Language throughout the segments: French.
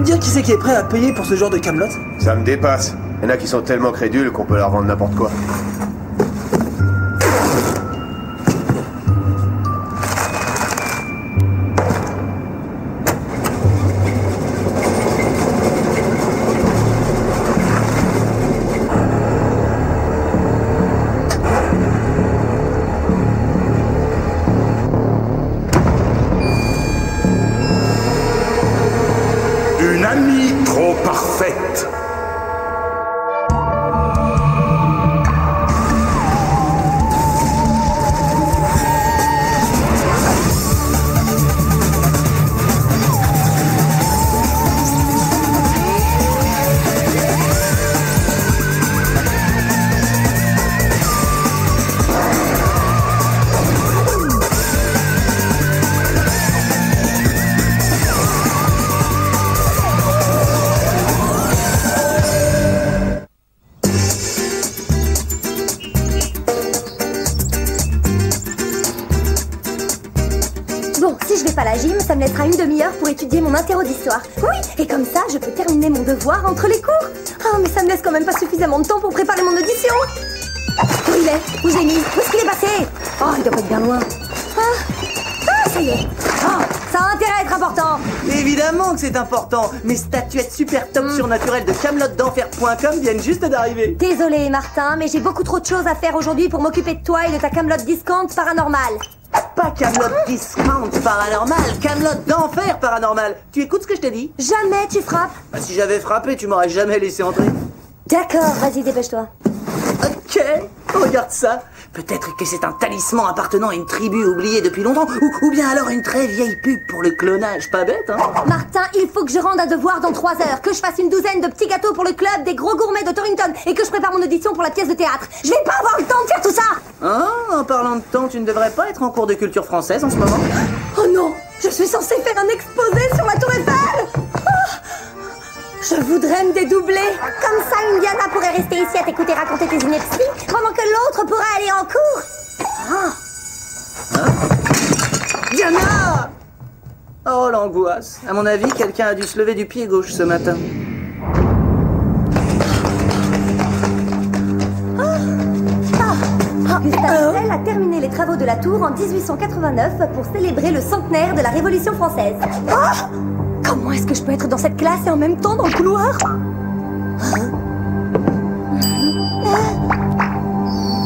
dire qui c'est qui est prêt à payer pour ce genre de camelote? Ça me dépasse. Il y en a qui sont tellement crédules qu'on peut leur vendre n'importe quoi. Une amie trop parfaite. Bon, si je vais pas à la gym, ça me laissera une demi-heure pour étudier mon interro d'histoire. Oui, et comme ça, je peux terminer mon devoir entre les cours. Oh, mais ça me laisse quand même pas suffisamment de temps pour préparer mon audition. Où il est? Où j'ai mis? Où est-ce qu'il est passé? Oh, il doit pas être bien loin. Ah, ça y est. Oh, ça a intérêt à être important. Évidemment que c'est important. Mes statuettes super top surnaturelles de camelotdenfer.com viennent juste d'arriver. Désolée, Martin, mais j'ai beaucoup trop de choses à faire aujourd'hui pour m'occuper de toi et de ta camelote discount paranormale. Pas Camelot Discount paranormal, Camelot d'enfer paranormal. Tu écoutes ce que je t'ai dit? Jamais tu frappes. Bah, si j'avais frappé, tu m'aurais jamais laissé entrer. D'accord, vas-y, dépêche-toi. Ok, regarde ça. Peut-être que c'est un talisman appartenant à une tribu oubliée depuis longtemps, ou bien alors une très vieille pub pour le clonage. Pas bête, hein? Martin, il faut que je rende un devoir dans 3 heures, que je fasse une douzaine de petits gâteaux pour le club des gros gourmets de Torrington et que je prépare mon audition pour la pièce de théâtre. Je vais pas avoir le temps de faire tout ça. Ah, en parlant de temps, tu ne devrais pas être en cours de culture française en ce moment? Oh non, je suis censée faire un exposé sur la tour Eiffel. Je voudrais me dédoubler. Comme ça, Indiana pourrait rester ici à t'écouter raconter tes inepties, pendant que l'autre pourrait aller en cours. Diana! Oh, l'angoisse. À mon avis, quelqu'un a dû se lever du pied gauche ce matin. Gustave Eiffel a terminé les travaux de la tour en 1889 pour célébrer le centenaire de la Révolution française. Comment est-ce que je peux être dans cette classe et en même temps dans le couloir?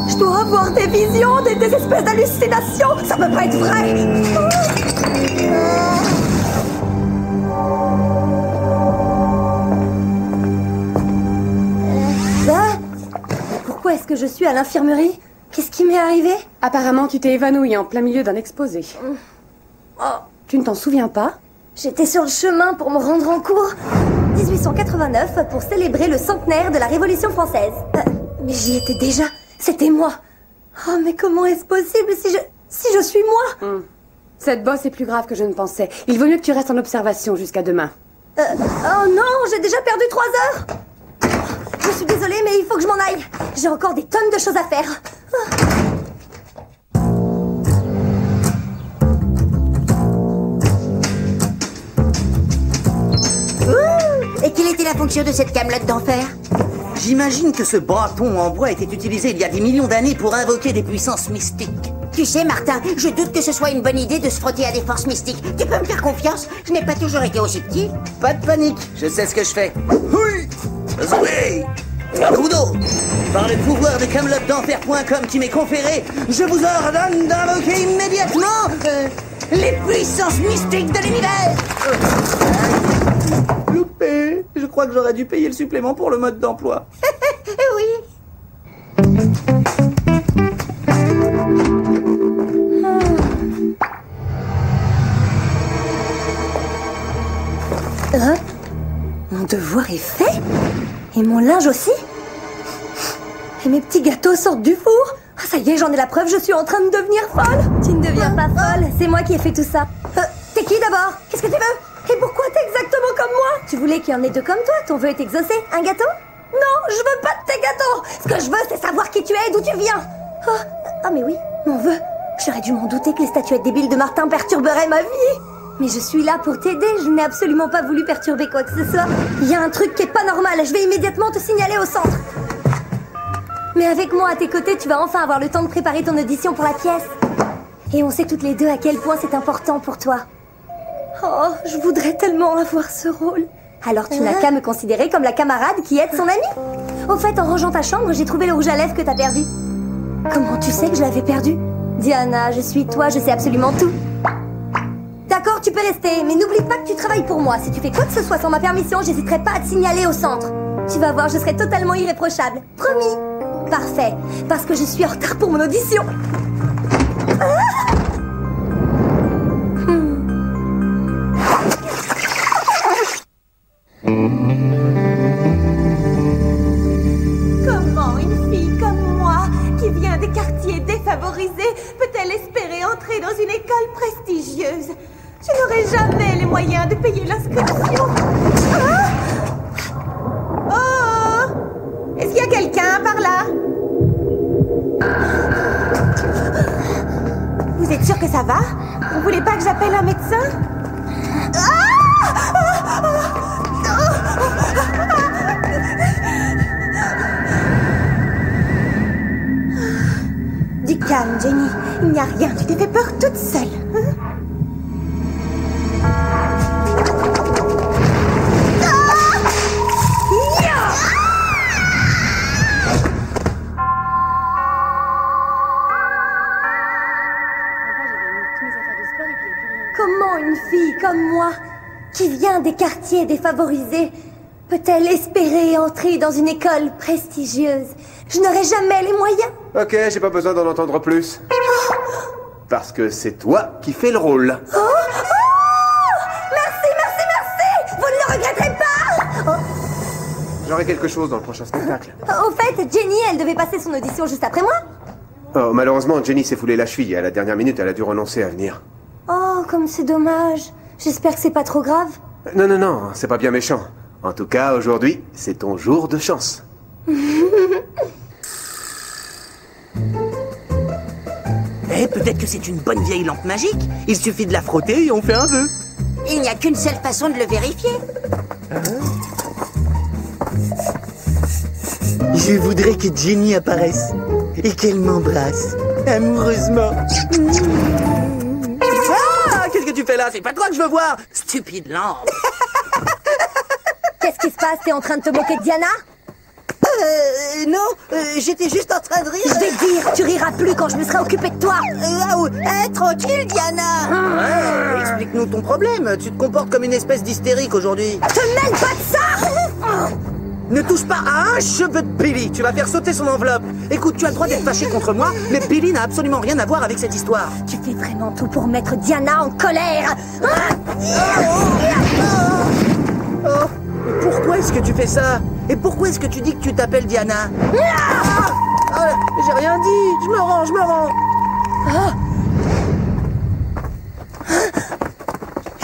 Je dois avoir des visions, des espèces d'hallucinations. Ça peut pas être vrai. Pourquoi est-ce que je suis à l'infirmerie? Qu'est-ce qui m'est arrivé? Apparemment, tu t'es évanoui en plein milieu d'un exposé. Tu ne t'en souviens pas? J'étais sur le chemin pour me rendre en cours. 1889 pour célébrer le centenaire de la Révolution française. Mais j'y étais déjà. C'était moi. Oh, mais comment est-ce possible si je suis moi? Cette bosse est plus grave que je ne pensais. Il vaut mieux que tu restes en observation jusqu'à demain. Oh non, j'ai déjà perdu 3 heures. Je suis désolée, mais il faut que je m'en aille. J'ai encore des tonnes de choses à faire. Et quelle était la fonction de cette camelote d'enfer? J'imagine que ce bâton en bois était utilisé il y a des millions d'années pour invoquer des puissances mystiques. Tu sais, Martin, je doute que ce soit une bonne idée de se frotter à des forces mystiques. Tu peux me faire confiance? Je n'ai pas toujours été aussi petit. Pas de panique, je sais ce que je fais. Oui! Oui! Kudo! Par le pouvoir de camelotdenfer.com qui m'est conféré, je vous ordonne d'invoquer immédiatement les puissances mystiques de l'univers! Loupé! Je crois que j'aurais dû payer le supplément pour le mode d'emploi. Oui. Mon devoir est fait? Et mon linge aussi? Et mes petits gâteaux sortent du four? Ah, ça y est, j'en ai la preuve, je suis en train de devenir folle. Tu ne deviens pas folle, c'est moi qui ai fait tout ça. T'es qui d'abord? Qu'est-ce que tu veux? Et pourquoi t'es exactement comme moi? Tu voulais qu'il y en ait 2 comme toi, ton vœu est exaucé. Un gâteau? Non, je veux pas de tes gâteaux. Ce que je veux, c'est savoir qui tu es et d'où tu viens. Ah mais oui, mon vœu. J'aurais dû m'en douter que les statuettes débiles de Martin perturberaient ma vie. Mais je suis là pour t'aider, je n'ai absolument pas voulu perturber quoi que ce soit. Il y a un truc qui est pas normal, je vais immédiatement te signaler au centre. Mais avec moi à tes côtés, tu vas enfin avoir le temps de préparer ton audition pour la pièce. Et on sait toutes les deux à quel point c'est important pour toi. Oh, je voudrais tellement avoir ce rôle. Alors tu n'as qu'à me considérer comme la camarade qui aide son ami. Au fait, en rangeant ta chambre, j'ai trouvé le rouge à lèvres que t'as perdu. Comment tu sais que je l'avais perdu? Diana, je suis toi, je sais absolument tout. D'accord, tu peux rester, mais n'oublie pas que tu travailles pour moi. Si tu fais quoi que ce soit sans ma permission, j'hésiterai pas à te signaler au centre. Tu vas voir, je serai totalement irréprochable. Promis. Parfait, parce que je suis en retard pour mon audition. Comment une fille comme moi, qui vient des quartiers défavorisés, peut-elle espérer entrer dans une école prestigieuse? Je n'aurai jamais les moyens de payer l'inscription. Oh! Est-ce qu'il y a quelqu'un par là? Vous êtes sûr que ça va? Vous voulez pas que j'appelle un médecin? Du calme, Jenny. Il n'y a rien. Tu t'es fait peur toute seule. Hein? Comment une fille comme moi, qui vient des quartiers défavorisés, peut-elle espérer entrer dans une école prestigieuse? Je n'aurai jamais les moyens. Ok, j'ai pas besoin d'en entendre plus. Parce que c'est toi qui fais le rôle. Oh, merci, merci, merci. Vous ne le regretterez pas. J'aurai quelque chose dans le prochain spectacle. Au fait, Jenny, elle devait passer son audition juste après moi. Oh, malheureusement, Jenny s'est foulé la cheville. À la dernière minute, elle a dû renoncer à venir. Oh, comme c'est dommage. J'espère que c'est pas trop grave. Non, non, non, c'est pas bien méchant. En tout cas, aujourd'hui, c'est ton jour de chance. Eh, peut-être que c'est une bonne vieille lampe magique. Il suffit de la frotter et on fait un vœu. Il n'y a qu'une seule façon de le vérifier. Je voudrais que Jenny apparaisse et qu'elle m'embrasse amoureusement. Ah, qu'est-ce que tu fais là? C'est pas toi que je veux voir, stupide lampe. Qu'est-ce qui se passe? T'es en train de te moquer de Diana? Non, j'étais juste en train de rire. Je vais te dire, tu riras plus quand je me serai occupée de toi. Tranquille, Diana. Ouais, explique-nous ton problème. Tu te comportes comme une espèce d'hystérique aujourd'hui. Te mêle pas de ça. Ne touche pas à un cheveu de Billy. Tu vas faire sauter son enveloppe. Écoute, tu as le droit d'être fâché contre moi, mais Billy n'a absolument rien à voir avec cette histoire. Tu fais vraiment tout pour mettre Diana en colère. Oh, pourquoi est-ce que tu fais ça? Et pourquoi est-ce que tu dis que tu t'appelles Diana? J'ai rien dit. Je me rends.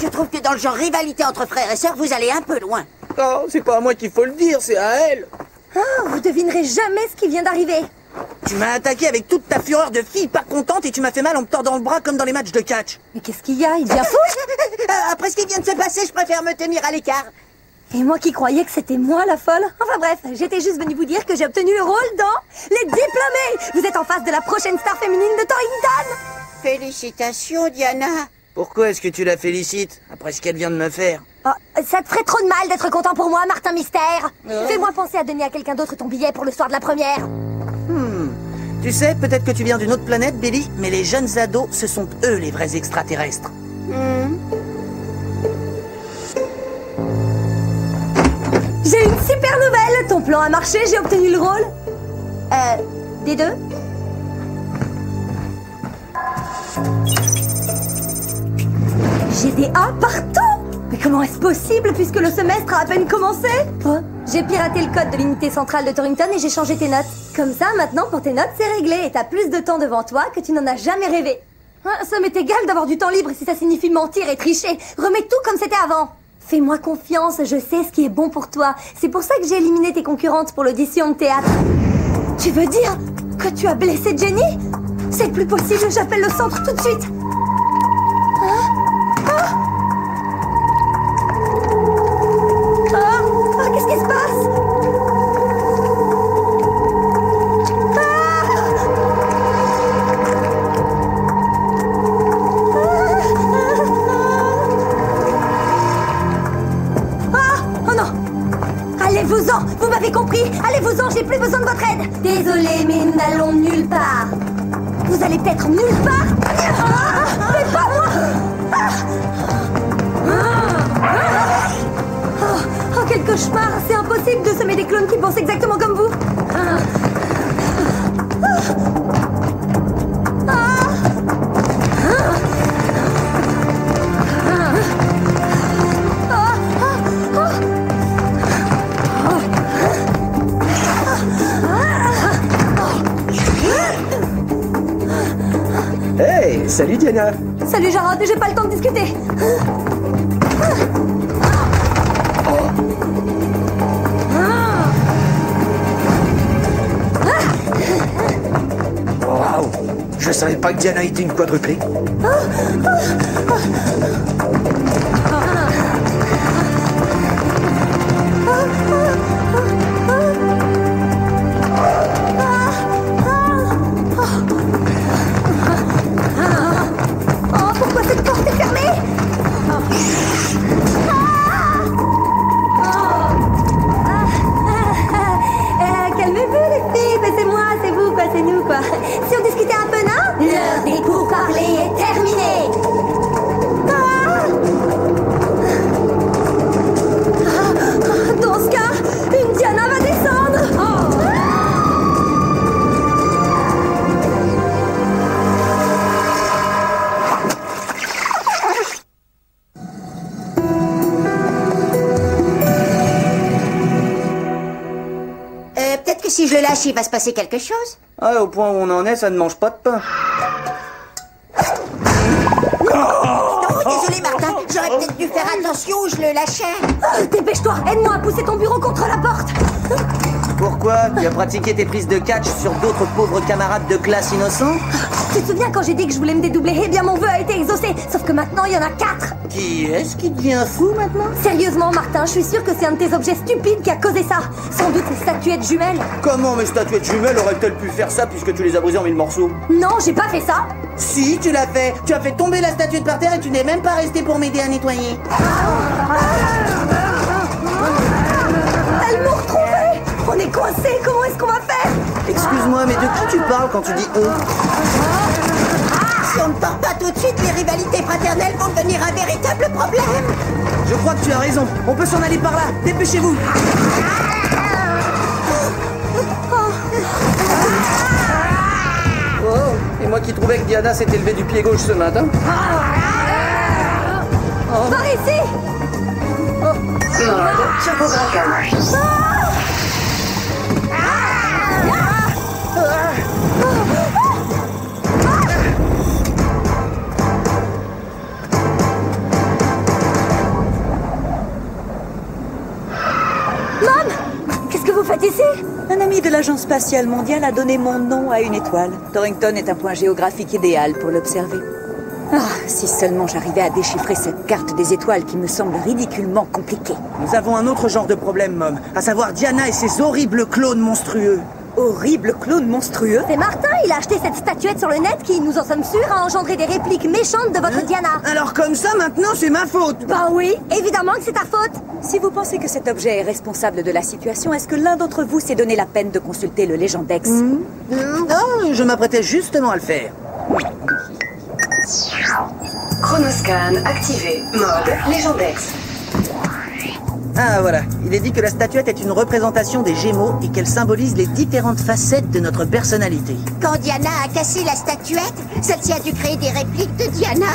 Je trouve que dans le genre rivalité entre frères et sœurs, vous allez un peu loin. Oh, c'est pas à moi qu'il faut le dire, c'est à elle. Vous devinerez jamais ce qui vient d'arriver. Tu m'as attaqué avec toute ta fureur de fille pas contente et tu m'as fait mal en me tordant le bras comme dans les matchs de catch. Mais qu'est-ce qu'il y a? Il devient fou? Après ce qui vient de se passer, je préfère me tenir à l'écart. Et moi qui croyais que c'était moi la folle. Enfin bref, j'étais juste venue vous dire que j'ai obtenu le rôle dans Les Diplômés. Vous êtes en face de la prochaine star féminine de Torrington. Félicitations, Diana. Pourquoi est-ce que tu la félicites après ce qu'elle vient de me faire? Oh, ça te ferait trop de mal d'être content pour moi, Martin Mystère. Fais-moi penser à donner à quelqu'un d'autre ton billet pour le soir de la première. Tu sais, peut-être que tu viens d'une autre planète, Billy, mais les jeunes ados, ce sont eux les vrais extraterrestres. J'ai une super nouvelle. Ton plan a marché, j'ai obtenu le rôle. Des deux? J'ai des A partout. Mais comment est-ce possible puisque le semestre a à peine commencé? Oh, j'ai piraté le code de l'unité centrale de Torrington et j'ai changé tes notes. Comme ça, maintenant, pour tes notes, c'est réglé et t'as plus de temps devant toi que tu n'en as jamais rêvé. Ça m'est égal d'avoir du temps libre si ça signifie mentir et tricher. Remets tout comme c'était avant. Fais-moi confiance, je sais ce qui est bon pour toi. C'est pour ça que j'ai éliminé tes concurrentes pour l'audition de théâtre. Tu veux dire que tu as blessé Jenny? C'est plus possible, j'appelle le centre tout de suite. Allons-en, j'ai plus besoin de votre aide. Désolée, mais nous n'allons nulle part. Vous allez peut-être nulle part. Mais pas moi. Oh, quel cauchemar. C'est impossible de semer des clones qui pensent exactement comme vous. Hey, salut Diana. Salut Jarod, j'ai pas le temps de discuter. Waouh! Je savais pas que Diana était une quadruplée. Oh, pourquoi cette porte est fermée? Calmez-vous les filles, mais c'est moi, c'est vous, quoi, c'est nous, quoi. Si on discutait un peu, non? L'heure des pourparlers est terminée. Dans ce cas, une Diana va descendre. Peut-être que si je le lâche, il va se passer quelque chose. Ah, au point où on en est, ça ne mange pas de pain. Oh, désolé, Martin. J'aurais peut-être dû faire attention où je le lâchais. Dépêche-toi, aide-moi à pousser ton bureau contre la porte. Pourquoi? Tu as pratiqué tes prises de catch sur d'autres pauvres camarades de classe innocents? Tu te souviens quand j'ai dit que je voulais me dédoubler? Eh bien, mon vœu a été exaucé. Sauf que maintenant, il y en a 4. Qui est-ce qui devient fou maintenant? Sérieusement, Martin, je suis sûre que c'est un de tes objets stupides qui a causé ça. Sans doute ces statuettes jumelles. Comment mes statuettes jumelles auraient-elles pu faire ça puisque tu les as brisées en 1000 morceaux? Non, j'ai pas fait ça. Si, tu l'as fait. Tu as fait tomber la statuette par terre et tu n'es même pas resté pour m'aider à nettoyer. Elles m'ont retrouvée. On est coincés, comment est-ce qu'on va faire? Excuse-moi, mais de qui tu parles quand tu dis eux? Si on ne part pas tout de suite, les rivalités fraternelles vont devenir un véritable problème. Je crois que tu as raison. On peut s'en aller par là. Dépêchez-vous. Oh, et moi qui trouvais que Diana s'était levée du pied gauche ce matin. Par ici. Qu'est-ce que vous faites ici? Un ami de l'Agence spatiale mondiale a donné mon nom à une étoile. Torrington est un point géographique idéal pour l'observer. Ah, si seulement j'arrivais à déchiffrer cette carte des étoiles qui me semble ridiculement compliquée. Nous avons un autre genre de problème, Mom. À savoir Diana et ses horribles clones monstrueux. Horrible clone monstrueux. C'est Martin, il a acheté cette statuette sur le net qui, nous en sommes sûrs, a engendré des répliques méchantes de votre Diana. Alors comme ça, maintenant, c'est ma faute. Ben oui, évidemment que c'est ta faute. Si vous pensez que cet objet est responsable de la situation, est-ce que l'un d'entre vous s'est donné la peine de consulter le Légendex? Non, je m'apprêtais justement à le faire. Chronoscan activé. Mode Légendex. Ah voilà, il est dit que la statuette est une représentation des Gémeaux et qu'elle symbolise les différentes facettes de notre personnalité. Quand Diana a cassé la statuette, celle-ci a dû créer des répliques de Diana.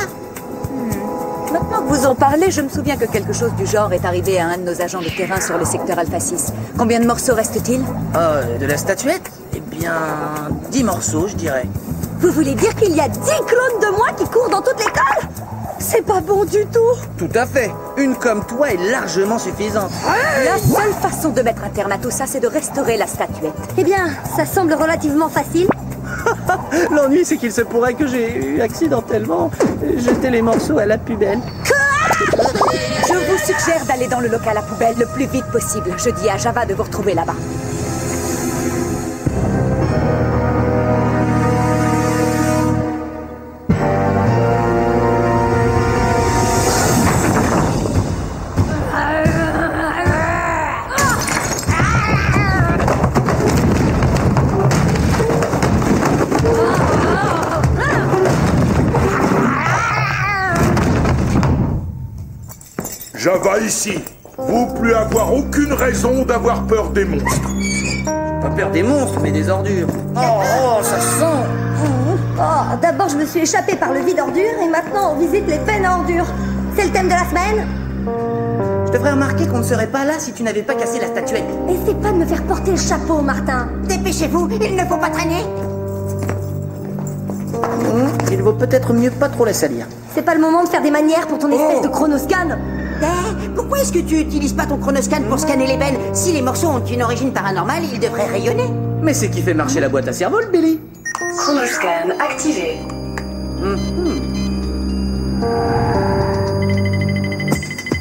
Maintenant que vous en parlez, je me souviens que quelque chose du genre est arrivé à un de nos agents de terrain sur le secteur Alpha 6. Combien de morceaux reste-t-il? De la statuette? Eh bien, 10 morceaux, je dirais. Vous voulez dire qu'il y a 10 clones de moi qui courent dans toute l'école? C'est pas bon du tout. Tout à fait. Une comme toi est largement suffisante. La seule façon de mettre un terme à tout ça, c'est de restaurer la statuette. Eh bien, ça semble relativement facile. L'ennui, c'est qu'il se pourrait que j'ai accidentellement jeté les morceaux à la poubelle. Je vous suggère d'aller dans le local à poubelle le plus vite possible. Je dis à Java de vous retrouver là-bas. Java ici. Vous plus avoir aucune raison d'avoir peur des monstres. Pas peur des monstres, mais des ordures. Oh, ça sent. Oh, d'abord je me suis échappée par le vide ordure et maintenant on visite les peines à ordures. C'est le thème de la semaine. Je devrais remarquer qu'on ne serait pas là si tu n'avais pas cassé la statuette. Essaie pas de me faire porter le chapeau, Martin. Dépêchez-vous, il ne faut pas traîner. Il vaut peut-être mieux pas trop la salir. C'est pas le moment de faire des manières pour ton espèce de chronoscan. Pourquoi est-ce que tu utilises pas ton chronoscan pour scanner les veines? Si les morceaux ont une origine paranormale, ils devraient rayonner. Mais c'est qui fait marcher la boîte à cerveau, le Billy. Chronoscan activé.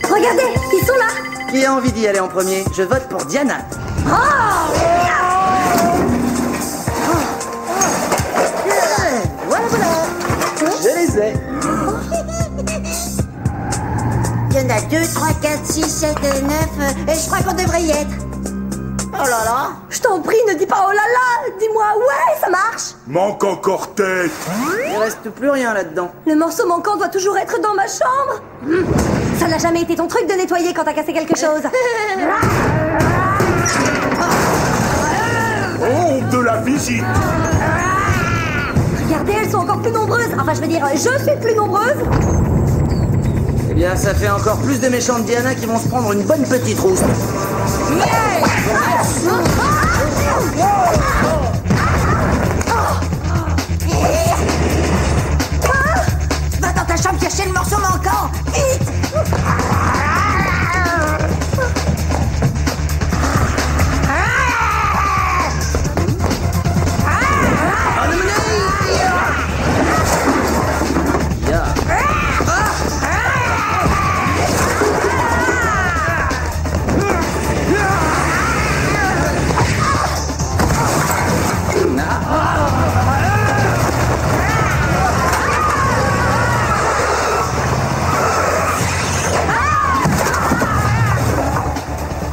Regardez, ils sont là. Qui a envie d'y aller en premier? Je vote pour Diana. Voilà. Je les ai. Il y en a 2, 3, 4, 6, 7, 9, et je crois qu'on devrait y être. Oh là là. Je t'en prie, ne dis pas oh là là. Dis-moi ouais, ça marche. Manque encore tête. Il reste plus rien là-dedans. Le morceau manquant doit toujours être dans ma chambre. Ça n'a jamais été ton truc de nettoyer quand t'as cassé quelque chose. Honte de la visite. Regardez, elles sont encore plus nombreuses. Enfin, je veux dire, je suis plus nombreuse. Eh bien, ça fait encore plus de méchantes Diana qui vont se prendre une bonne petite rousse. Va dans ta chambre chercher le morceau manquant. Vite.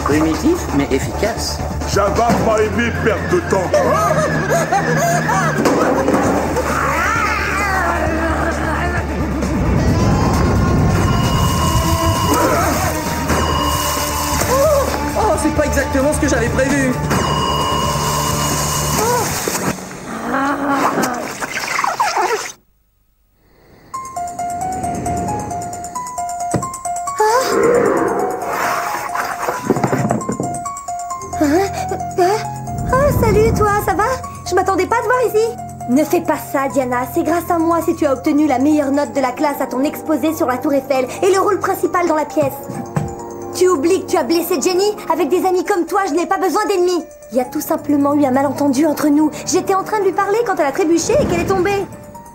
Primitif, mais efficace. Java pas aimé perdre de temps. Oh, c'est pas exactement ce que j'avais prévu. Salut toi, ça va? Je m'attendais pas à te voir ici. Ne fais pas ça, Diana. C'est grâce à moi si tu as obtenu la meilleure note de la classe à ton exposé sur la Tour Eiffel et le rôle principal dans la pièce. Tu oublies que tu as blessé Jenny? Avec des amis comme toi, je n'ai pas besoin d'ennemis. Il y a tout simplement eu un malentendu entre nous. J'étais en train de lui parler quand elle a trébuché et qu'elle est tombée.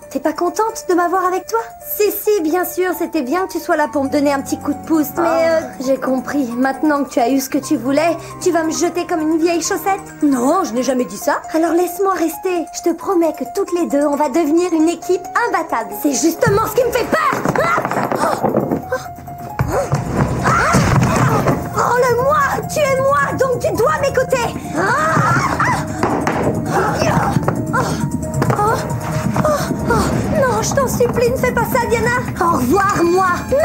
T'es pas contente de m'avoir avec toi? Si, bien sûr, c'était bien que tu sois là pour me donner un petit coup de pouce, mais j'ai compris. Maintenant que tu as eu ce que tu voulais, tu vas me jeter comme une vieille chaussette? Non, je n'ai jamais dit ça. Alors laisse-moi rester. Je te promets que toutes les deux, on va devenir une équipe imbattable. C'est justement ce qui me fait peur. Enlève-moi. Tu es moi, donc tu dois m'écouter. Non, je t'en supplie, ne fais pas ça, Diana. Au revoir, moi. Non.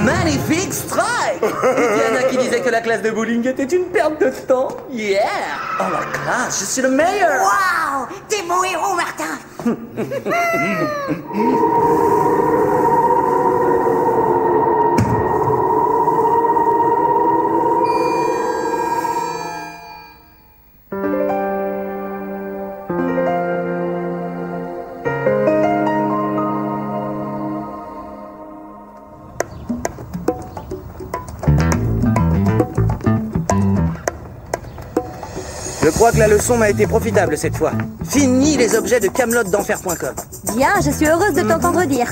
Magnifique strike! Diana qui disait que la classe de bowling était une perte de temps. Yeah! Oh la classe, je suis le meilleur! Waouh! T'es mon héros, Martin! Je crois que la leçon m'a été profitable cette fois. Fini les objets de camelotdenfer.com. Bien, je suis heureuse de t'entendre dire.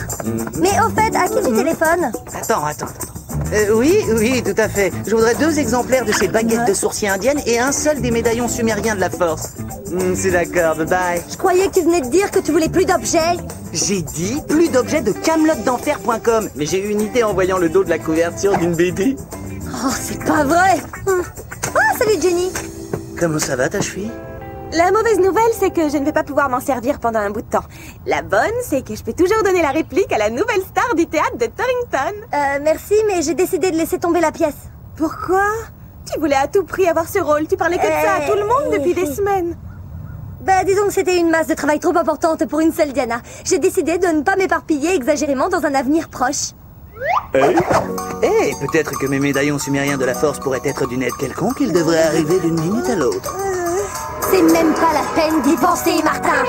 Mais au fait, à qui tu téléphones? Attends. Oui, tout à fait. Je voudrais 2 exemplaires de ces baguettes de sourcier indiennes et un seul des médaillons sumériens de la force. C'est d'accord, bye bye. Je croyais que tu venais de dire que tu voulais plus d'objets. J'ai dit plus d'objets de camelotdenfer.com, mais j'ai eu une idée en voyant le dos de la couverture d'une BD. Oh, c'est pas vrai. Ah, salut Jenny. Comment ça va ta cheville? La mauvaise nouvelle, c'est que je ne vais pas pouvoir m'en servir pendant un bout de temps. La bonne, c'est que je peux toujours donner la réplique à la nouvelle star du théâtre de Torrington. Merci, mais j'ai décidé de laisser tomber la pièce. Pourquoi? Tu voulais à tout prix avoir ce rôle, tu parlais que de ça à tout le monde depuis des semaines. Bah, disons que c'était une masse de travail trop importante pour une seule Diana. J'ai décidé de ne pas m'éparpiller exagérément dans un avenir proche. Peut-être que mes médaillons sumériens de la force pourraient être d'une aide quelconque. Ils devraient arriver d'une minute à l'autre. C'est même pas la peine d'y penser, Martin.